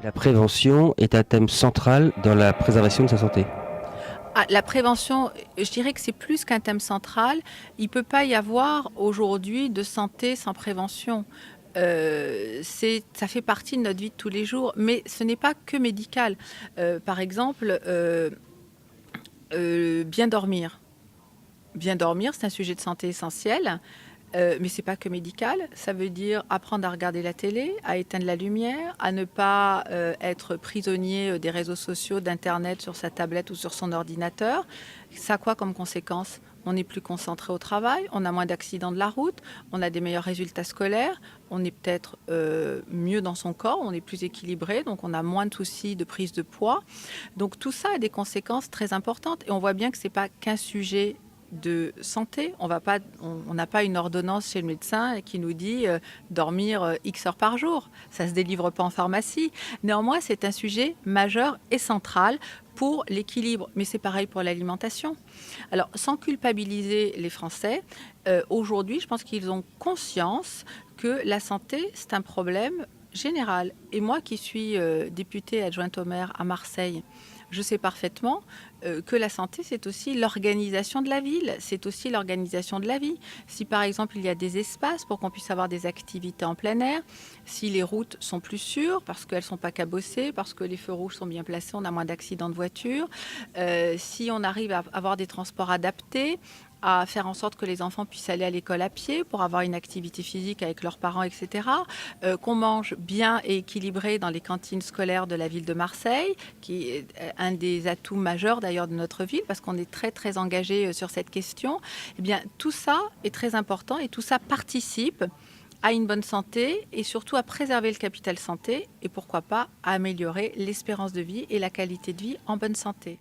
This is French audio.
La prévention est un thème central dans la préservation de sa santé. Ah, la prévention, je dirais que c'est plus qu'un thème central. Il ne peut pas y avoir aujourd'hui de santé sans prévention. Ça fait partie de notre vie de tous les jours, mais ce n'est pas que médical. Par exemple, bien dormir. Bien dormir, c'est un sujet de santé essentiel. Mais c'est pas que médical. Ça veut dire apprendre à regarder la télé, à éteindre la lumière, à ne pas être prisonnier des réseaux sociaux, d'Internet sur sa tablette ou sur son ordinateur. Ça a quoi comme conséquence? On est plus concentré au travail, on a moins d'accidents de la route, on a des meilleurs résultats scolaires, on est peut-être mieux dans son corps, on est plus équilibré, donc on a moins de soucis de prise de poids. Donc tout ça a des conséquences très importantes et on voit bien que c'est pas qu'un sujet de santé. On n'a pas une ordonnance chez le médecin qui nous dit dormir X heures par jour. Ça ne se délivre pas en pharmacie. Néanmoins, c'est un sujet majeur et central pour l'équilibre. Mais c'est pareil pour l'alimentation. Alors, sans culpabiliser les Français, aujourd'hui, je pense qu'ils ont conscience que la santé, c'est un problème général. Et moi qui suis députée adjointe au maire à Marseille, je sais parfaitement que la santé, c'est aussi l'organisation de la ville, c'est aussi l'organisation de la vie. Si par exemple il y a des espaces pour qu'on puisse avoir des activités en plein air, si les routes sont plus sûres parce qu'elles ne sont pas cabossées, parce que les feux rouges sont bien placés, on a moins d'accidents de voiture, si on arrive à avoir des transports adaptés, à faire en sorte que les enfants puissent aller à l'école à pied pour avoir une activité physique avec leurs parents, etc. Qu'on mange bien et équilibré dans les cantines scolaires de la ville de Marseille, qui est un des atouts majeurs d'ailleurs de notre ville, parce qu'on est très très engagé sur cette question. Eh bien, tout ça est très important et tout ça participe à une bonne santé et surtout à préserver le capital santé et pourquoi pas à améliorer l'espérance de vie et la qualité de vie en bonne santé.